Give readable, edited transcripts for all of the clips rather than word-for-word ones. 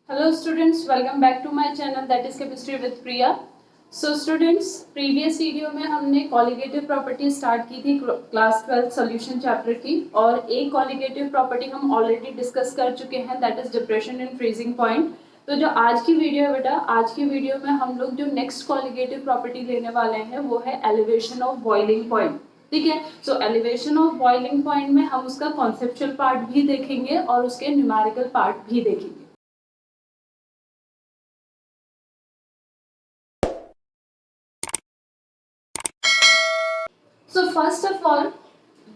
Hello students, welcome back to my channel that is Chemistry with Priya. So students, previous video में हमने colligative property start की थी class 12 solution chapter की, और एक colligative property हम ऑलरेडी डिस्कस कर चुके हैं, that is depression in freezing point. तो जो आज की वीडियो है बेटा, आज की वीडियो में हम लोग जो नेक्स्ट कॉलिगेटिव प्रॉपर्टी लेने वाले हैं वो है एलिवेशन ऑफ बॉइलिंग पॉइंट. ठीक है, सो एलिवेशन ऑफ बॉइलिंग पॉइंट में हम उसका कॉन्सेप्चुअल पार्ट भी देखेंगे और उसके न्यूमेरिकल पार्ट भी देखेंगे. So first of all,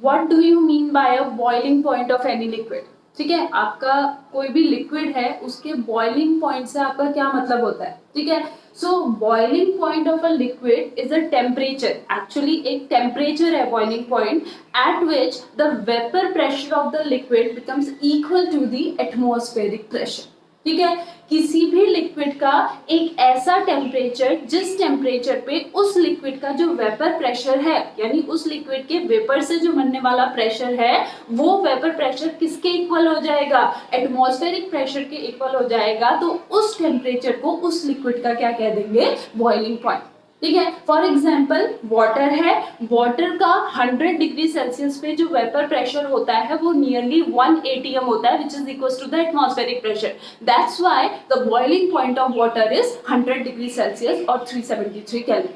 what do you mean by a boiling point of any liquid? ठीक है, आपका कोई भी लिक्विड है उसके बॉइलिंग पॉइंट से आपका क्या मतलब होता है. ठीक है, so boiling point of a liquid is a temperature. Actually एक टेम्परेचर है boiling point at which the vapour pressure of the liquid becomes equal to the atmospheric pressure. ठीक है, किसी भी लिक्विड का एक ऐसा टेम्परेचर जिस टेम्परेचर पे उस लिक्विड का जो वेपर प्रेशर है, यानी उस लिक्विड के वेपर से जो बनने वाला प्रेशर है, वो वेपर प्रेशर किसके इक्वल हो जाएगा, एटमॉस्फेरिक प्रेशर के इक्वल हो जाएगा. तो उस टेम्परेचर को उस लिक्विड का क्या कह देंगे, बॉइलिंग पॉइंट. ठीक है, फॉर एग्जाम्पल वाटर है, वाटर का 100 डिग्री सेल्सियस पे जो वेपर प्रेशर होता है वो नियरली 1 atm होता है, which is equal to the atmospheric pressure. That's why the boiling point of water is 100 degree Celsius और 373 केल्विन.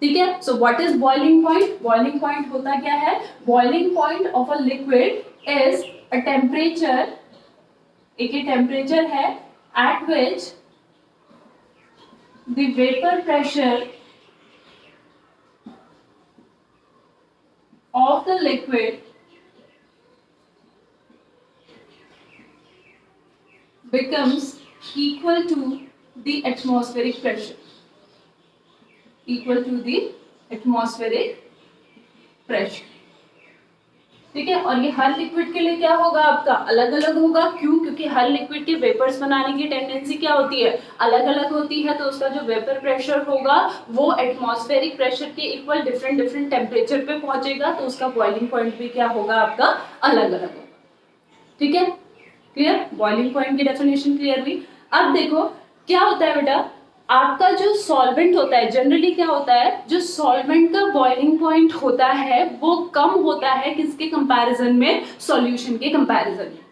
ठीक है, so what is boiling point. Boiling point होता क्या है, boiling point of a liquid is a temperature, एक temperature है at which the vapor pressure of the liquid becomes equal to the atmospheric pressure, equal to the atmospheric pressure. ठीक है, और ये हर liquid के लिए क्या होगा, आपका अलग अलग होगा. क्यों, क्योंकि हर लिक्विड के वेपर्स बनाने की टेंडेंसी क्या होती है, अलग अलग होती है. तो उसका जो वेपर प्रेशर होगा वो एटमॉस्फेरिक प्रेशर के इक्वल डिफरेंट डिफरेंट टेम्परेचर पे पहुंचेगा. तो उसका बॉइलिंग पॉइंट भी क्या होगा, आपका अलग अलग होगा. ठीक है, क्लियर, बॉइलिंग पॉइंट की डेफिनेशन क्लियर हुई. अब देखो क्या होता है बेटा, आपका जो सॉल्वेंट होता है, जनरली क्या होता है, जो सॉल्वेंट का बॉइलिंग पॉइंट होता है वो कम होता है किसके कंपैरिजन में, सॉल्यूशन के कंपैरिजन में.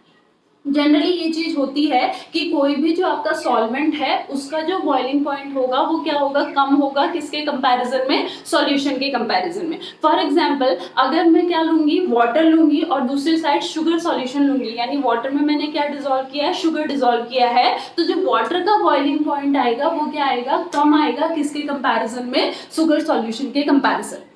जनरली ये चीज होती है कि कोई भी जो आपका सॉल्वेंट है उसका जो बॉइलिंग पॉइंट होगा वो क्या होगा, कम होगा किसके कंपैरिजन में, सॉल्यूशन के कंपैरिजन में. फॉर एग्जांपल अगर मैं क्या लूंगी, वाटर लूंगी और दूसरी साइड शुगर सॉल्यूशन लूंगी, यानी वाटर में मैंने क्या डिसॉल्व किया है, शुगर डिसॉल्व किया है, तो जो वाटर का बॉइलिंग पॉइंट आएगा वो क्या आएगा, कम आएगा किसके कंपैरिजन में, शुगर सॉल्यूशन के कंपैरिजन.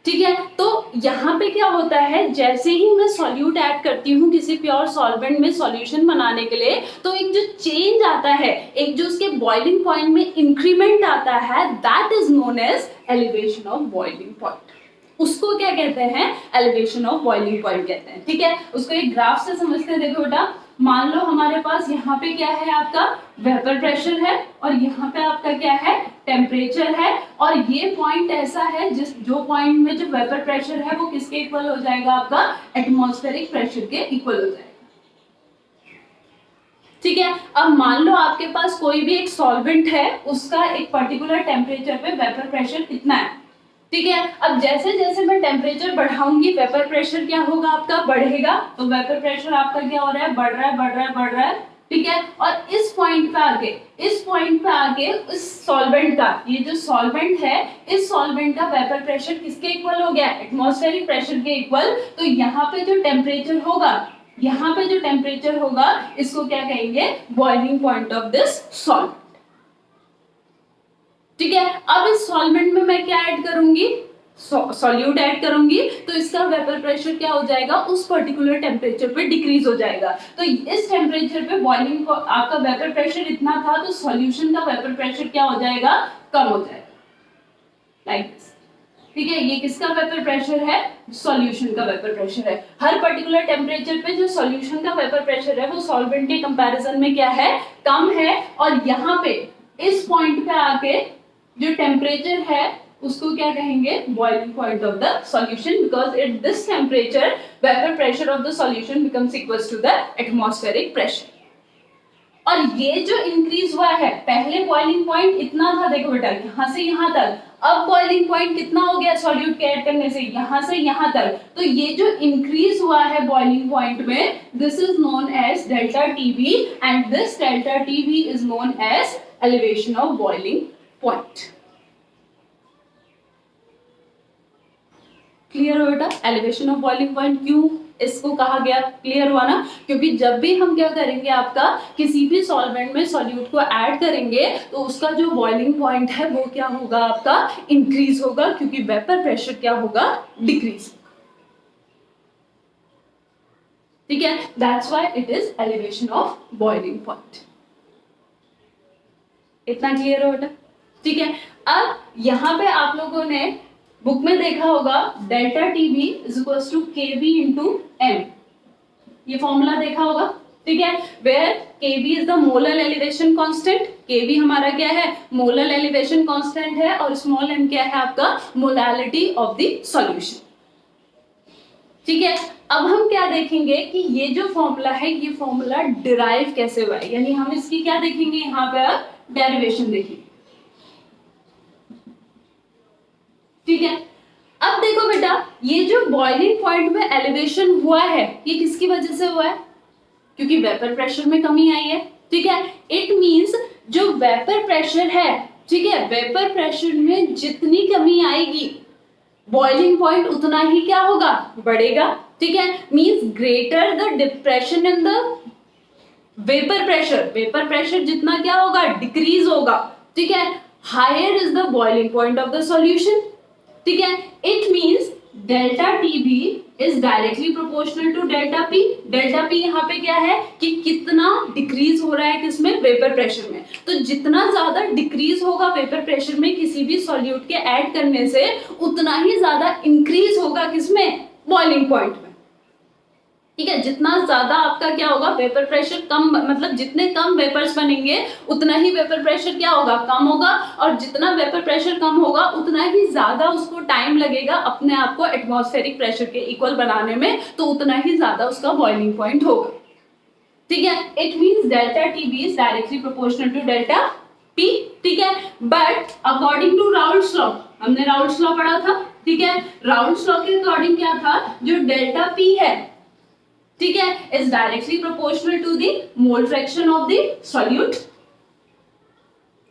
ठीक है, तो यहाँ पे क्या होता है, जैसे ही मैं सॉल्यूट ऐड करती हूँ किसी प्योर सॉल्वेंट में सॉल्यूशन बनाने के लिए, तो एक जो चेंज आता है, एक जो उसके बॉइलिंग पॉइंट में इंक्रीमेंट आता है, that is known as elevation of boiling point. उसको क्या कहते हैं, एलिवेशन ऑफ बॉइलिंग पॉइंट कहते हैं. ठीक है, उसको एक ग्राफ से समझते हैं. देखो बेटा, मान लो हमारे पास यहाँ पे क्या है, आपका वेपर प्रेशर है और यहाँ पे आपका क्या है, टेम्परेचर है, और ये पॉइंट ऐसा है जो पॉइंट में जो वेपर प्रेशर है वो किसके इक्वल हो जाएगा, आपका एटमॉस्फेरिक प्रेशर के इक्वल हो जाएगा. ठीक है, अब मान लो आपके पास कोई भी एक सॉल्वेंट है, उसका एक पर्टिकुलर टेम्परेचर पे वेपर प्रेशर कितना है. ठीक है, अब जैसे जैसे मैं टेम्परेचर बढ़ाऊंगी वेपर प्रेशर क्या होगा, आपका बढ़ेगा. तो वेपर प्रेशर आपका क्या हो रहा है, बढ़ रहा है बढ़ रहा है बढ़ रहा है. ठीक है, और इस पॉइंट पे आके इस सॉल्वेंट का, ये जो सॉल्वेंट है, इस सॉल्वेंट का वेपर प्रेशर किसके इक्वल हो गया, एटमॉस्फेरिक प्रेशर के इक्वल. तो यहाँ पे जो टेम्परेचर होगा, इसको क्या कहेंगे, boiling point of this solvent. ठीक है, अब इस सॉल्वेंट में मैं क्या ऐड करूंगी, सॉल्यूट ऐड करूंगी, तो इसका वेपर प्रेशर क्या हो जाएगा, उस पर्टिकुलर टेम्परेचर पे डिक्रीज हो जाएगा. तो इस टेम्परेचर पे बॉइलिंग को आपका वेपर प्रेशर इतना था, तो सॉल्यूशन का वेपर प्रेशर क्या हो जाएगा, कम हो जाएगा, लाइक दिस. ठीक है, ये किसका वेपर प्रेशर है, सॉल्यूशन का वेपर प्रेशर है. हर पर्टिकुलर टेम्परेचर पे जो सॉल्यूशन का वेपर प्रेशर है वो सॉल्वेंट के कंपैरिजन में क्या है, कम है. और यहाँ पे इस पॉइंट पे आके जो टेम्परेचर है उसको क्या कहेंगे, boiling point of the solution, because at this temperature vapour pressure of the solution becomes equal to the atmospheric pressure. और ये जो इंक्रीज हुआ है, पहले बॉइलिंग पॉइंट इतना था, देखो बेटा यहाँ से यहाँ तक, अब बॉइलिंग पॉइंट कितना हो गया सॉल्यूट के ऐड करने से, यहाँ से यहाँ तक, तो ये जो इंक्रीज हुआ है बॉइलिंग पॉइंट में, this is known as delta Tb and this delta TB is known as elevation of boiling point. Clear हो बेटा, एलिवेशन ऑफ बॉइलिंग पॉइंट क्यों इसको कहा गया, क्लियर हुआ ना? क्योंकि जब भी हम क्या करेंगे, आपका किसी भी सॉल्वेंट में सॉल्यूट को ऐड करेंगे तो उसका जो बॉइलिंग पॉइंट है वो क्या होगा, आपका इंक्रीज होगा, क्योंकि वेपर प्रेशर क्या होगा, डिक्रीज। ठीक है, that's why it is elevation of boiling point. इतना क्लियर हो बेटा? ठीक है, अब यहाँ पे आप लोगों ने बुक में देखा होगा delta TB is equal to KB into M, ये फॉर्मूला देखा होगा। ठीक है, where KB is the molar elevation constant, KB हमारा क्या है, मोलर एलिवेशन कांस्टेंट है, और स्मॉल एम क्या है, आपका मोलालिटी ऑफ द सॉल्यूशन। ठीक है, अब हम क्या देखेंगे कि ये जो फॉर्मूला है, ये फॉर्मूला डिराइव कैसे हुआ है, यानी हम इसकी क्या देखेंगे, यहाँ पे डेरिवेशन देखेंगे। ठीक है, अब देखो बेटा, ये जो बॉइलिंग पॉइंट में एलिवेशन हुआ है, ये किसकी वजह से हुआ है, क्योंकि वेपर प्रेशर में कमी आई है। ठीक है, इट मींस जो वेपर प्रेशर है, ठीक है, वेपर प्रेशर में जितनी कमी आएगी बॉइलिंग पॉइंट उतना ही क्या होगा, बढ़ेगा। ठीक है, means greater the depression in the vapour pressure जितना क्या होगा, डिक्रीज होगा। ठीक है, higher is the boiling point of the solution. ठीक है, it means delta TB is directly proportional to delta P. Delta P यहाँ पे क्या है कि कितना डिक्रीज हो रहा है किसमें, वेपर प्रेशर में। तो जितना ज्यादा डिक्रीज होगा वेपर प्रेशर में किसी भी सॉल्यूट के ऐड करने से, उतना ही ज्यादा इंक्रीज होगा किसमें, बॉइलिंग पॉइंट में। ठीक है, जितना ज्यादा आपका क्या होगा, वेपर प्रेशर कम, मतलब जितने कम वेपर्स बनेंगे उतना ही वेपर प्रेशर क्या होगा, कम होगा, और जितना वेपर प्रेशर कम होगा उतना ही ज्यादा उसको टाइम लगेगा अपने आप को एटमॉस्फेरिक प्रेशर के इक्वल बनाने में, तो उतना ही ज्यादा उसका बॉइलिंग पॉइंट होगा। ठीक है, it means delta TB is directly proportional to delta P. ठीक है, but according to Raoult's law, हमने राउल्ट्स लॉ पढ़ा था। ठीक है, राउल्ट्स लॉ के अकॉर्डिंग क्या था, जो डेल्टा पी है, ठीक है, is directly proportional to the mole fraction of the solute.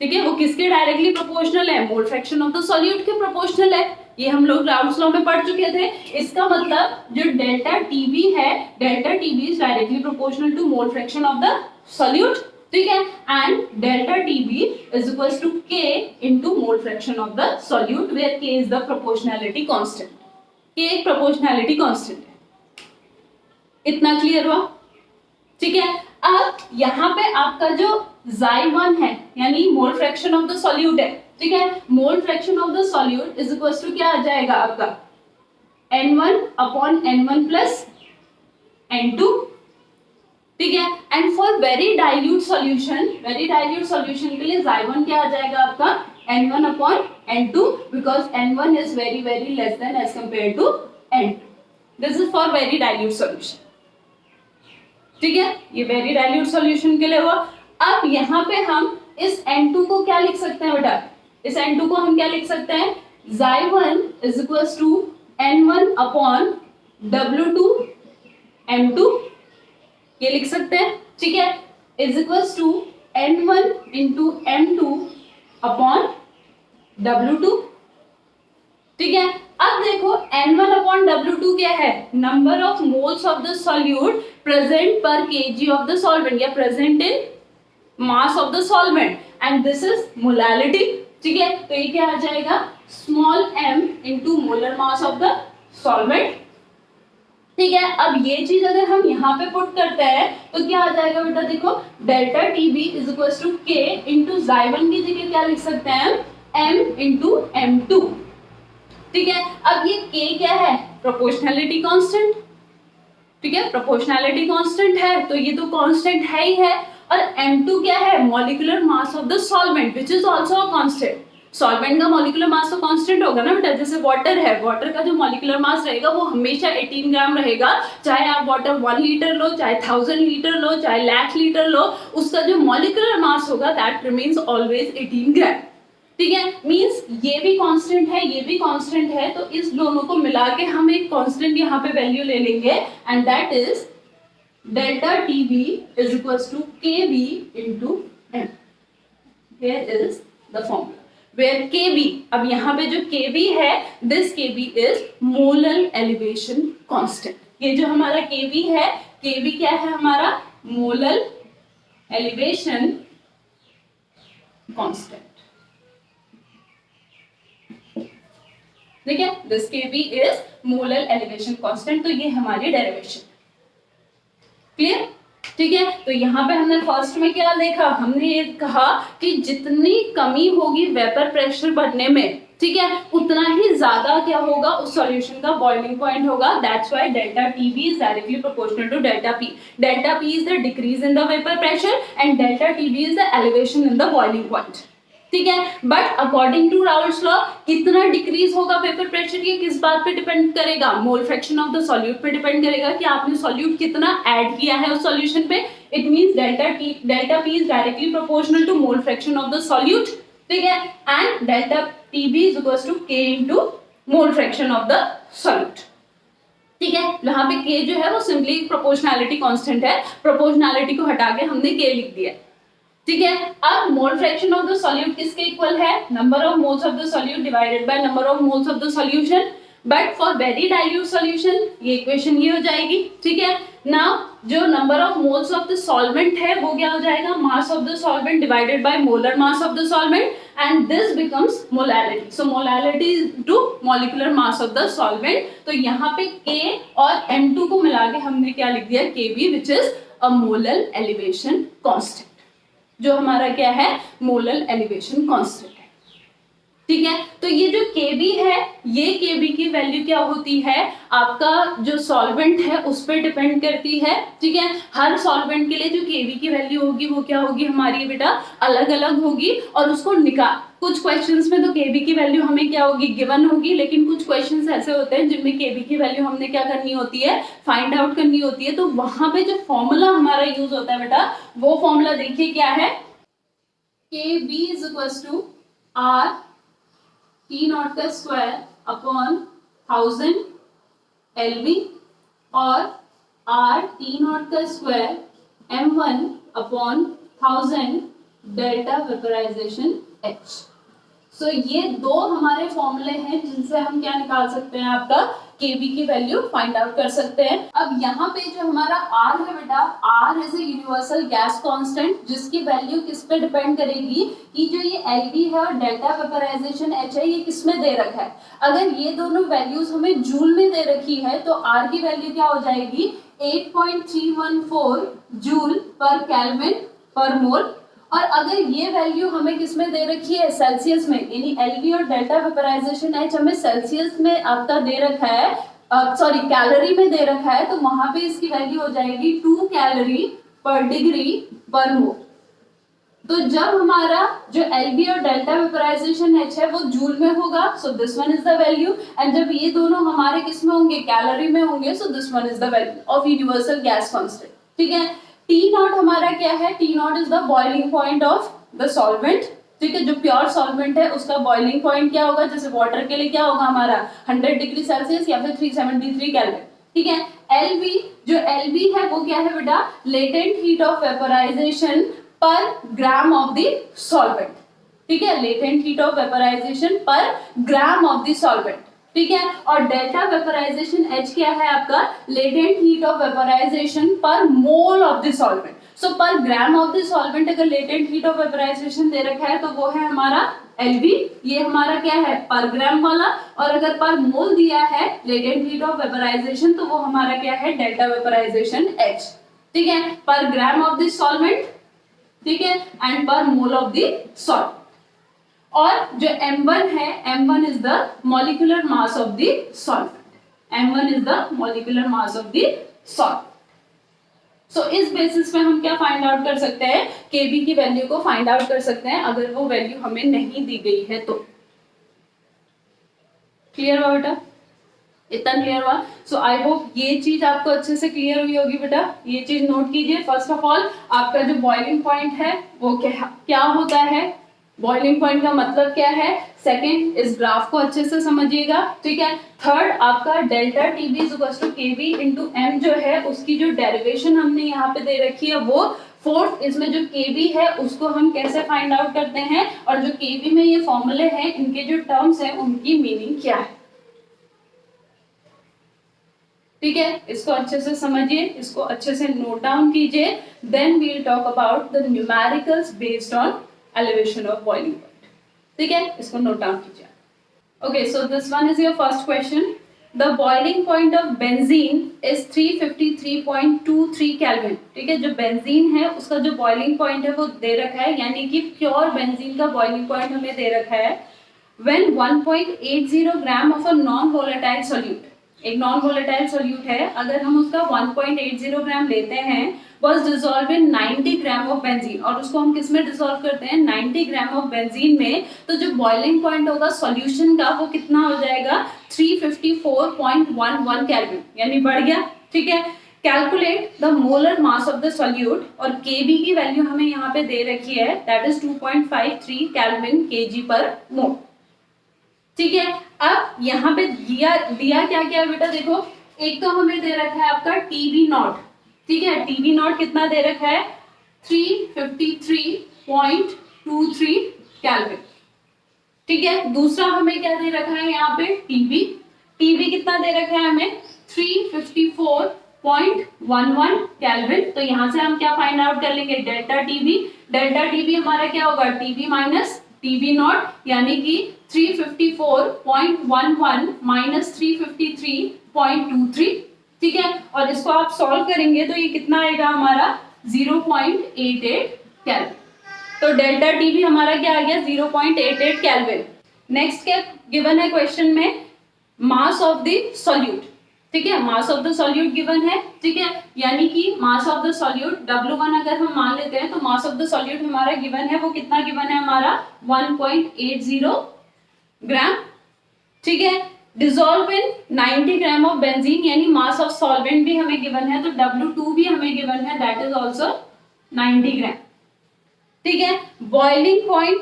ठीक है, वो किसके डायरेक्टली प्रोपोर्शनल है, mole fraction of the solute के प्रोपोर्शनल है। ये हम लोग राउल्ट्स लॉ में पढ़ चुके थे। इसका मतलब जो डेल्टा टीबी है, delta TB is directly proportional to mole fraction of the solute. ठीक है, and delta TB is equal to K into mole fraction of the solute, where K is the proportionality constant. K एक proportionality constant है। इतना clear हुआ? ठीक है, अब यहाँ पे आपका जो Xy1 है, यानी mole fraction of the solute है। ठीक है, mole fraction of the solute is equal to क्या आ जाएगा आपका, N1 upon N1 plus N2। ठीक है, and for very dilute solution के लिए Xy1 क्या आ जाएगा आपका, N1 upon N2, because N1 is very very less than as compare to N2। This is for very dilute solution. ठीक है, ये वेरी डाइल्यूट सॉल्यूशन के लिए हुआ। अब यहाँ पे हम इस N2 को क्या लिख सकते हैं बेटा, इस N2 को हम क्या लिख सकते हैं, Xy1 is equal to N1 upon W2 M2, ये लिख सकते हैं। ठीक है, is equal to N1 into M2 upon W2। ठीक है, अब देखो N1 अपॉन W2 क्या है, number of moles of the solute present पर केजी ऑफ द सॉल्वेंट, या present in mass of the solvent, and this is molality. ठीक है, तो ये क्या आ जाएगा, small m into molar mass of the solvent. ठीक है, अब ये चीज अगर हम यहाँ पे पुट करते हैं तो क्या आ जाएगा बेटा, देखो delta TB is equal to K into Xy1 की जगह क्या लिख सकते हैं, m इंटू M2। ठीक है, अब ये k क्या है, प्रोपोर्शनैलिटी कांस्टेंट। ठीक है, प्रोपोर्शनैलिटी कांस्टेंट है तो ये तो कांस्टेंट है ही है, और M2 क्या है, molecular mass of the solvent which is also a constant. Solvent का मॉलिक्यूलर मास तो कांस्टेंट होगा ना बेटा, जैसे वाटर है, वाटर का जो मॉलिक्यूलर मास रहेगा वो हमेशा 18 ग्राम रहेगा, चाहे आप वाटर 1 लीटर लो, चाहे 1000 लीटर लो, चाहे लाख लीटर लो, उसका जो मॉलिक्यूलर मास होगा दैट रिमेन्स ऑलवेज 18 ग्राम। ठीक है, मींस ये भी कांस्टेंट है, ये भी कांस्टेंट है, तो इस दोनों को मिला के हम एक कांस्टेंट यहाँ पे वैल्यू ले लेंगे and that is delta Tb is equals to Kb into m. Here is the formula where kb, अब यहाँ पे जो kb है, this kb is molar elevation constant। ये जो हमारा kb है, kb क्या है हमारा molar elevation constant। ठीक है, this kb is molar elevation constant, तो ये हमारी डेरिवेशन। क्लियर? ठीक है, तो यहाँ पे हमने फर्स्ट में क्या देखा, हमने ये कहा कि जितनी कमी होगी वेपर प्रेशर बढ़ने में, ठीक है, उतना ही ज्यादा क्या होगा उस सॉल्यूशन का बॉइलिंग पॉइंट होगा। That's why delta TB is directly proportional to delta P. Delta P is the decrease in the vapour pressure and delta TB is the elevation in the boiling point. ठीक है, but according to Raoult's law कितना decrease होगा vapour pressure, ये किस बात पे depend करेगा, mole fraction of the solute पे डिपेंड करेगा कि आपने सॉल्यूट कितना ऐड किया है उस सॉल्यूशन पे। It means delta P is directly proportional to mole fraction of the solute. ठीक है, and delta TB is equals to K into mole fraction of the solute. ठीक है, यहाँ पे के जो है वो सिंपली प्रोपोर्शनैलिटी कांस्टेंट है, प्रोपोर्शनैलिटी को हटा के हमने के लिख दिया। ठीक है, अब mole fraction of the solute किसके इक्वल है, number of moles of the solute divided by number of moles of the solution. But for very dilute solution ये इक्वेशन ये हो जाएगी। ठीक है, नाउ जो number of moles of the solvent है वो क्या हो जाएगा, mass of the solvent divided by molar mass of the solvent and this becomes molality. So molality to molecular mass of the solvent. तो यहाँ पे K और M2 को मिला के हमने क्या लिख दिया, Kb which is a molar elevation constant, जो हमारा क्या है मोलर एलिवेशन कांस्टेंट है। ठीक है, तो ये जो Kb है, ये Kb की वैल्यू क्या होती है, आपका जो सॉल्वेंट है उस पर डिपेंड करती है। ठीक है, हर सॉल्वेंट के लिए जो Kb की वैल्यू होगी वो क्या होगी हमारी बेटा अलग अलग होगी, और उसको कुछ क्वेश्चंस में तो Kb की वैल्यू हमें क्या होगी गिवन होगी, लेकिन कुछ क्वेश्चंस ऐसे होते हैं जिनमें Kb की वैल्यू हमने क्या करनी होती है, फाइंड आउट करनी होती है। तो वहां पे जो फॉर्मूला हमारा यूज होता है बेटा, वो फॉर्मूला देखिए क्या है, Kb is equals to R T naught का स्क्वायर अपॉन 1000 LV और R T नॉट का square M1 upon 1000 delta vaporisation H। So ये दो हमारे फॉर्मूले हैं जिनसे हम क्या निकाल सकते हैं, आपका Kb की वैल्यू फाइंड आउट कर सकते हैं। अब यहाँ पे जो हमारा R है बेटा, R is a universal gas constant, जिसकी वैल्यू किस पे डिपेंड करेगी कि जो ये Lv है और डेल्टा वेपराइजेशन H है ये किस में दे रखा है। अगर ये दोनों वैल्यूज हमें जूल में दे रखी है तो R की वैल्यू क्या हो जाएगी 8.314 जूल पर केल्विन पर मोल, और अगर ये वैल्यू हमें किस में दे रखी है सेल्सियस में, यानी Lv और डेल्टा वेपराइजेशन H हमें सेल्सियस में आपका दे रखा है, सॉरी कैलोरी में दे रखा है, तो वहां पे इसकी वैल्यू हो जाएगी 2 कैलोरी पर डिग्री पर मोल। तो जब हमारा जो Lv और डेल्टा वेपराइजेशन H है वो जूल में होगा, सो this one is the value, and जब ये दोनों हमारे किस में होंगे कैलोरी में होंगे, सो this one is the value of universal gas constant. ठीक है, T नॉट हमारा क्या है, T not is the boiling point of the solvent. ठीक है, जो प्योर सॉल्वेंट है उसका बॉइलिंग पॉइंट क्या होगा, जैसे वाटर के लिए क्या होगा हमारा 100 डिग्री सेल्सियस या फिर 373 केल्विन। ठीक है, Lv जो Lv है वो क्या है बेटा, लेटेंट हीट ऑफ वेपराइजेशन पर ग्राम ऑफ द सॉल्वेंट। ठीक है, लेटेंट हीट ऑफ वेपराइजेशन पर ग्राम ऑफ द सॉल्वेंट। ठीक है, और डेल्टा वेपराइजेशन H क्या है आपका, लेटेंट हीट ऑफ वेपराइजेशन पर मोल ऑफ द सॉल्वेंट। सो पर ग्राम ऑफ द सॉल्वेंट अगर लेटेंट हीट ऑफ वेपराइजेशन दे रखा है तो वो है हमारा Lv, ये हमारा क्या है पर ग्राम वाला, और अगर पर मोल दिया है लेटेंट हीट ऑफ वेपराइजेशन तो वो हमारा क्या है डेल्टा वेपराइजेशन H। ठीक है, पर ग्राम ऑफ द सॉल्वेंट, ठीक है, एंड पर मोल ऑफ द सॉल्ट। और जो M1 है, M1 is the molecular mass of the solvent, M1 is the molecular mass of the salt. So इस बेसिस पे हम क्या फाइंड आउट कर सकते हैं, केबी की वैल्यू को फाइंड आउट कर सकते हैं अगर वो वैल्यू हमें नहीं दी गई है तो। क्लियर हुआ बेटा, इतना क्लियर हुआ? सो आई होप ये चीज आपको अच्छे से क्लियर हुई होगी बेटा। ये चीज नोट कीजिए। फर्स्ट ऑफ ऑल आपका जो बॉइलिंग पॉइंट है वो क्या होता है, बॉइलिंग पॉइंट का मतलब क्या है। सेकंड, इस ग्राफ को अच्छे से समझिएगा, ठीक है। थर्ड, आपका delta TB is equal to KB into m जो है उसकी जो डेरिवेशन हमने यहाँ पे दे रखी है वो। फोर्थ, इसमें जो केबी है उसको हम कैसे फाइंड आउट करते हैं, और जो केबी में ये फॉर्मूले हैं इनके जो टर्म्स हैं उनकी मीनिंग क्या है, ठीक है। इसको अच्छे से समझिए, इसको अच्छे से नोट डाउन कीजिए। Then we will talk about the numericals based on elevation of boiling point, ठीक है। इसको नोट डाउन कीजिए। Okay, so this one is your first question. The boiling point of benzene is 353.23 kelvin, ठीक है। जो benzene है उसका जो बॉइलिंग पॉइंट है वो दे रखा है, यानी कि प्योर बेंजीन का बॉइलिंग पॉइंट हमें दे रखा है। When 1.80 gram of a non volatile solute, एक नॉन वोलेटाइल सोल्यूट है, अगर हम उसका 1.80 ग्राम लेते हैं was dissolved in 90 gram of benzene, और उसको हम किस में डिसॉल्व करते हैं, 90 ग्राम ऑफ बेंजीन में, तो जो बॉइलिंग पॉइंट होगा सॉल्यूशन का वो कितना हो जाएगा, 354.11 केल्विन, यानी बढ़ गया, ठीक है। Calculate the molar mass of the solute, और केबी की वैल्यू हमें यहाँ पे दे रखी है, दैट इज 2.53 केल्विन केजी पर मोल, ठीक है। अब यहाँ पे दिया क्या क्या है बेटा, देखो एक तो हमें दे रखा है आपका टीबी नॉट, ठीक है। टीबी नॉट कितना दे रखा है, 353.23 केल्विन, ठीक है। दूसरा हमें क्या दे रखा है यहाँ पे, टीबी, टीबी कितना दे रखा है हमें, 354.11 केल्विन। तो यहाँ से हम क्या फाइंड आउट कर लेंगे, डेल्टा टीबी। डेल्टा टीबी हमारा क्या होगा, टीबी माइनस टीबी नॉट, यानी कि 354.11 माइनस 353.23, ठीक है। और इसको आप सॉल्व करेंगे तो ये कितना आएगा हमारा, 0.88 केल्विन। तो डेल्टा टीबी हमारा क्या आ गया, 0.88 केल्विन। नेक्स्ट क्या गिवन है क्वेश्चन में, मास ऑफ द सॉल्यूट, ठीक है। मास ऑफ द सॉल्यूट गिवन है, ठीक है, यानी कि मास ऑफ द सॉल्यूट W1 अगर हम मान लेते हैं तो मास ऑफ द सॉल्यूट हमारा गिवन है, वो कितना गिवन है हमारा, 1.80 ग्राम, ठीक है। Dissolve in 90 gram of benzene, यानी मास ऑफ सॉल्वेंट भी हमें गिवन है, तो W2 भी हमें गिवन है, दैट इज ऑल्सो 90 ग्राम, ठीक है। बॉइलिंग पॉइंट,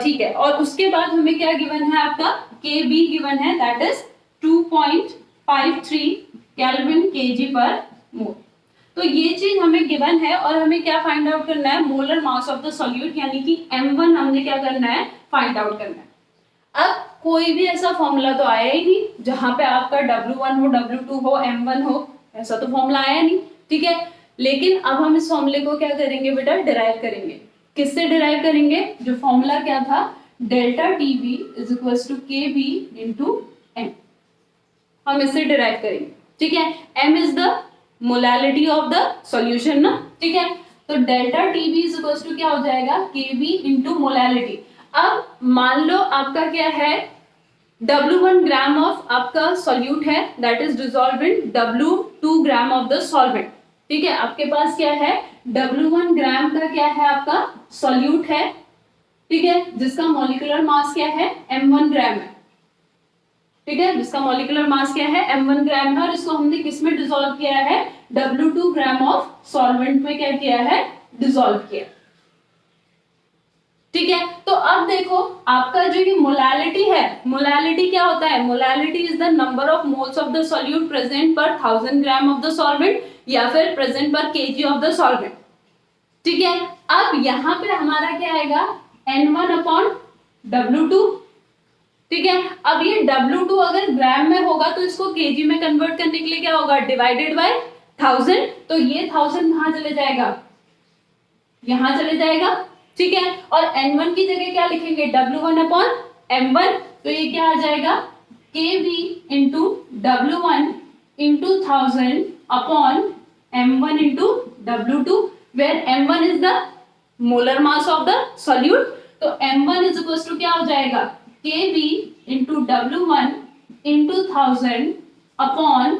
ठीक है, और उसके बाद हमें क्या गिवन है आपका, KB गिवन है, दैट इज 2.53 केल्विन केजी पर मोल। तो ये चीज हमें गिवन है, और हमें क्या फाइंड आउट करना है, molar mass of the solute, यानी कि M1 हमने क्या करना है, फाइंड आउट करना है। अब कोई भी ऐसा फॉर्मूला तो आया ही नहीं जहां पे आपका W1 हो, W2 हो, M1 हो, ऐसा तो फॉर्मूला आया नहीं, ठीक है। लेकिन अब हम इस फॉर्मूले को क्या करेंगे बेटा, डिराइव करेंगे। किससे डिराइव करेंगे, जो फॉर्मूला क्या था, delta TB is equal to KB into m, हम इससे डिराइव करेंगे, ठीक है। M is the molality of the solution ना, ठीक है। तो delta TB is equal to क्या हो जाएगा, केबी इंटू मोलैलिटी। अब मान लो आपका क्या है, W1 ग्राम ऑफ आपका सॉल्यूट है, that is dissolve in W2 gram of the solvent, ठीक है। आपके पास क्या है, W1 ग्राम का क्या है आपका सॉल्यूट है, ठीक है, जिसका मॉलिक्यूलर मास क्या है, M1 ग्राम है, ठीक है, जिसका मॉलिक्यूलर मास क्या है, M1 ग्राम है, और इसको हमने किस में डिसॉल्व किया है, W2 ग्राम ऑफ सॉल्वेंट में क्या किया है, डिसॉल्व किया, ठीक है। तो अब देखो आपका जो ये मोलैलिटी है, मोलैलिटी क्या होता है, molality is the number of moles of the solute present पर 1000 ग्राम ऑफ द सॉल्वेंट, या फिर प्रेजेंट पर केजी ऑफ द सॉल्वेंट, ठीक है। अब यहाँ पे हमारा क्या आएगा, N1 अपॉन W2, ठीक है। अब ये W2 अगर ग्राम में होगा तो इसको केजी में कन्वर्ट करने के लिए क्या होगा, डिवाइडेड बाय 1000, तो ये 1000 कहाँ चले जाएगा, यहां चले जाएगा, ठीक है। और N1 की जगह क्या लिखेंगे, W1 अपॉन M1, तो ये क्या आ जाएगा, KB into W1 into 1000 upon M1 into W2, where M1 is the molar mass of the solute. तो M1 इज इक्वल टू क्या हो जाएगा, KB into W1 into 1000 upon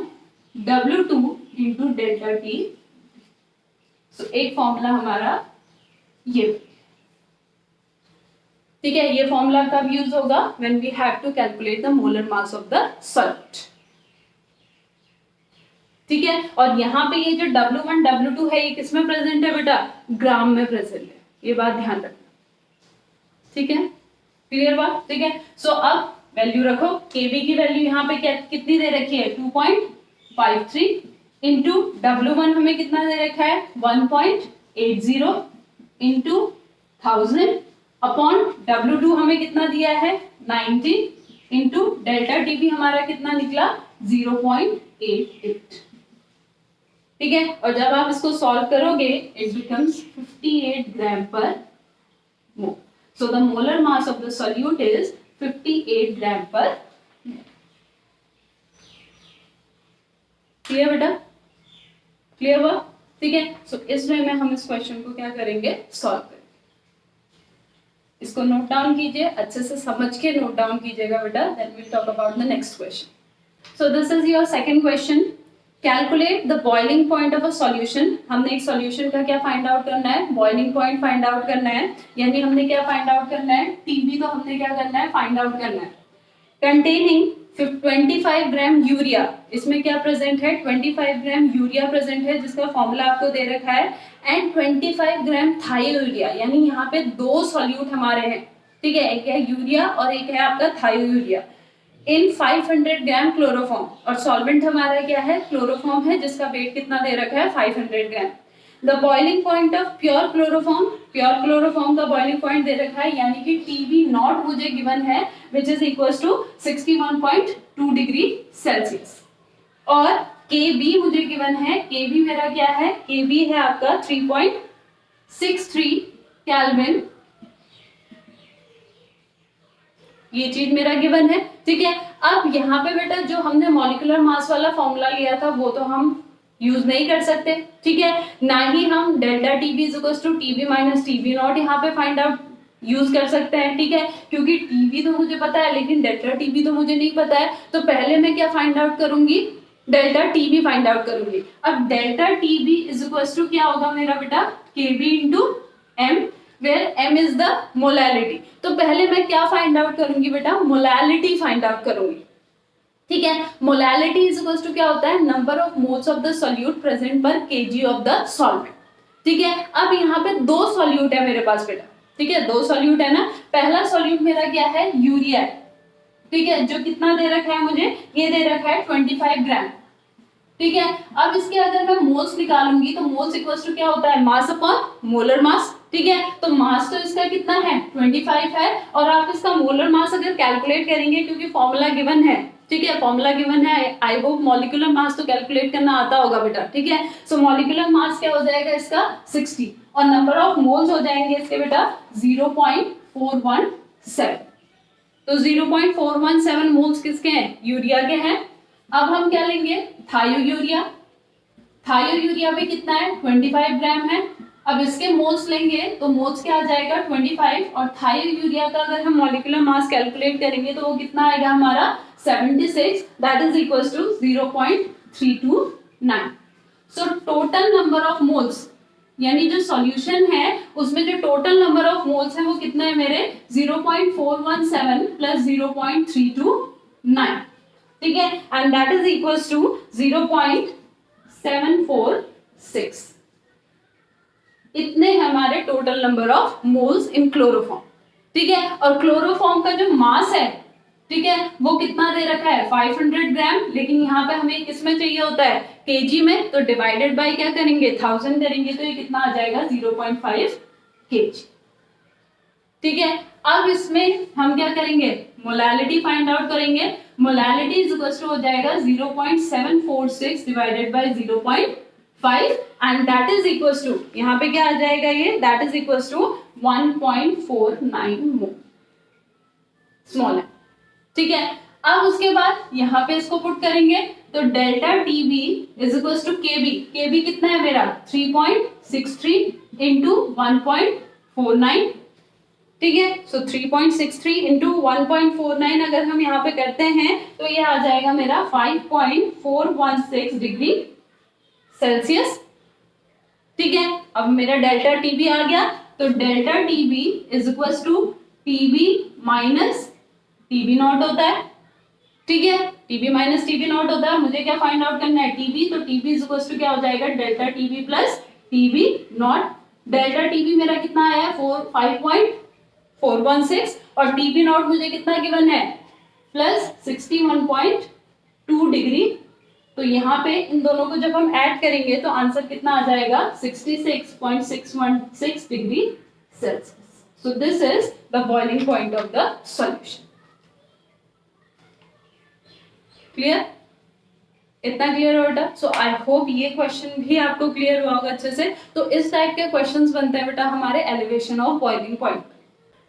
W2 into delta T तो एक फॉर्मूला हमारा ये, ठीक है, ये फॉर्मूला कब यूज होगा, when we have to calculate the molar mass of the solute, ठीक है। और यहाँ पे ये जो W1 W2 है ये किसमें प्रेजेंट है बेटा, ग्राम में प्रेजेंट है, ये बात ध्यान रखना, ठीक है, क्लियर बात, ठीक है। सो अब वैल्यू रखो, Kb की वैल्यू यहाँ पे क्या कितनी दे रखी है 2.53 इंटू W1 हमें कितना दे रखा है 1.80 इंटू 1000 अपॉन W2 हमें कितना दिया है 90 इंटू डेल्टा Tb हमारा कितना निकला 0.88, ठीक है। और जब आप इसको सॉल्व करोगे it becomes 58 gram per mole. So the molar mass of the solute is 58 gram per mole. Clear बेटा, क्लियर हुआ, ठीक है। सो इस वे में हम इस क्वेश्चन को क्या करेंगे, सॉल्व करेंगे। इसको नोट डाउन कीजिए, अच्छे से समझ के नोट डाउन कीजिएगा बेटा, then we will talk about the next question. So this is your second question, calculate the boiling point of a solution. हमने एक सॉल्यूशन का क्या फाइंड आउट करना है, बॉइलिंग पॉइंट फाइंड आउट करना है, यानी हमने क्या फाइंड आउट करना है, टीबी तो हमने क्या करना है फाइंड आउट करना है। कंटेनिंग 25 ग्राम यूरिया, इसमें क्या प्रेजेंट है 25 ग्राम यूरिया प्रेजेंट है जिसका फॉर्मूला आपको दे रखा है, एंड 25 ग्राम थायोयूरिया, यानी यहाँ पे दो सॉल्यूट हमारे हैं, ठीक है, एक है यूरिया और एक है आपका थायोयूरिया, इन 500 ग्राम क्लोरोफॉर्म, और सॉल्वेंट हमारा क्या है क्लोरोफॉर्म है जिसका वेट कितना दे रखा है 500 gram. The boiling point of pure chloroform, pure chloroform का बॉइलिंग पॉइंट दे रखा है, यानी कि Tb नॉट मुझे गिवन है which is equal to 61.2 degree Celsius, और Kb मुझे गिवन है, Kb मेरा क्या है, Kb है आपका 3.63 केल्विन, ये चीज मेरा गिवन है, ठीक है। अब यहाँ पे बेटा जो हमने मॉलिक्यूलर मास वाला फॉर्मूला लिया था वो तो हम यूज नहीं कर सकते, ठीक है, ना ही हम delta Tb equals to Tb minus Tb naught यहाँ पे फाइंड आउट यूज कर सकते हैं, ठीक है, क्योंकि Tb तो मुझे पता है लेकिन डेल्टा Tb तो मुझे नहीं पता है, तो पहले मैं क्या फाइंड आउट करूंगी, डेल्टा Tb फाइंड आउट करूंगी। अब डेल्टा Tb इक्वल्स टू क्या होगा मेरा बेटा Kb into m, where m is the molality, तो पहले मैं क्या फाइंड आउट करूंगी बेटा, मोलालिटी फाइंड आउट करूंगी, ठीक है। मोलालिटी इज इक्वल टू क्या होता है, number of moles of the solute present पर केजी ऑफ द सॉल्वेंट, ठीक है। अब यहाँ पे दो सॉल्यूट है मेरे पास बेटा, ठीक है, दो सॉल्यूट है ना, पहला सॉल्यूट मेरा क्या है यूरिया है, ठीक है, जो कितना दे रखा है मुझे, ये दे रखा है 25 ग्राम, ठीक है। अब इसके अगर मैं मोल्स निकालूंगी तो मोल्स इक्वल्स टू क्या होता है, मास अपॉन मोलर मास, ठीक है, तो मास तो इसका कितना है 25 है, और आप इसका मोलर मास अगर कैलकुलेट करेंगे क्योंकि फॉर्मूला गिवन है, ठीक है, फॉर्मूला गिवन है, आई होप मॉलिक्यूलर मास तो कैलकुलेट करना आता होगा बेटा, ठीक है। सो मॉलिक्यूलर मास क्या हो जाएगा इसका 60, और नंबर ऑफ मोल्स हो जाएंगे इसके बेटा 0.417, तो 0.417 मोल्स किसके हैं, यूरिया के हैं। अब हम क्या लेंगे थायोयूरिया, थायोयूरिया पे कितना है 25 ग्राम है, अब इसके मोल्स लेंगे तो मोल्स क्या आ जाएगा 25, और थायोयूरिया का अगर हम मॉलिक्यूलर मास कैलकुलेट करेंगे तो वो कितना आएगा हमारा 76, that is equals to 0.329। So total number of moles, यानी जो सॉल्यूशन है उसमें जो टोटल नंबर ऑफ मोल्स है वो कितना है मेरे 0.417 प्लस 0.329, ठीक है, and that is equals to 0.746, इतने हमारे total number of moles in chloroform, ठीक है। और क्लोरोफॉर्म का जो मास है, ठीक है, वो कितना दे रखा है 500 ग्राम, लेकिन यहाँ पे हमें किसमें चाहिए होता है केजी में, तो डिवाइडेड बाय क्या करेंगे 1000 करेंगे, तो ये कितना आ जाएगा 0.5 केजी, ठीक है। अब इसमें हम क्या करेंगे मोलालिटी फाइंड आउट करेंगे, मोलालिटी इज इक्वल टू हो जाएगा 0.746 divided by 0.5, and that is equal to यहाँ पे क्या आ जाएगा ये, that is equal to 1.49 mole, small है, ठीक है। अब उसके बाद यहाँ पे इसको पुट करेंगे तो delta Tb is equal to Kb, Kb कितना है मेरा 3.63 इंटू 1.49, ठीक है। सो 3.63 इंटू 1.49 अगर हम यहाँ पे करते हैं तो ये आ जाएगा मेरा 5.416 डिग्री सेल्सियस, ठीक है, अब मेरा डेल्टा टीबी आ गया, तो delta TB is equal to Tb minus Tb naught होता है, ठीक है, टीबी माइनस टीबी नॉट होता है। मुझे क्या फाइंड आउट करना है, टीबी, तो टीबी इज इक्वल टू क्या हो जाएगा, delta TB plus TB naught. Delta TB मेरा कितना आया है, 5.416 और टीबी नॉट मुझे कितना गिवन है, प्लस 61.2 डिग्री। तो यहाँ पे इन दोनों को जब हम ऐड करेंगे तो आंसर कितना आ जाएगा, 66.616 degree Celsius. So this is the boiling point of the solution. Clear, इतना क्लियर हो बेटा? सो आई होप ये क्वेश्चन भी आपको क्लियर हुआ होगा अच्छे से। तो इस टाइप के क्वेश्चंस बनते हैं बेटा हमारे elevation of boiling point.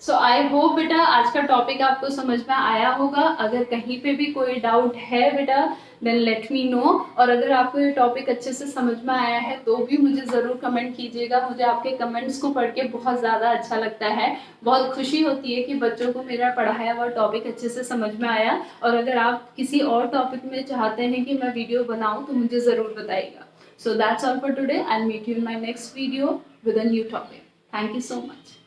So I hope बेटा आज का टॉपिक आपको समझ में आया होगा। अगर कहीं पे भी कोई डाउट है बेटा देन लेट मी नो, और अगर आपको ये टॉपिक अच्छे से समझ में आया है तो भी मुझे ज़रूर कमेंट कीजिएगा। मुझे आपके कमेंट्स को पढ़ के बहुत ज़्यादा अच्छा लगता है, बहुत खुशी होती है कि बच्चों को मेरा पढ़ाया हुआ टॉपिक अच्छे से समझ में आया। और अगर आप किसी और टॉपिक में चाहते हैं कि मैं वीडियो बनाऊँ तो मुझे ज़रूर बताइएगा। So that's all for today, I will meet you in my next video with a new topic. Thank you so much.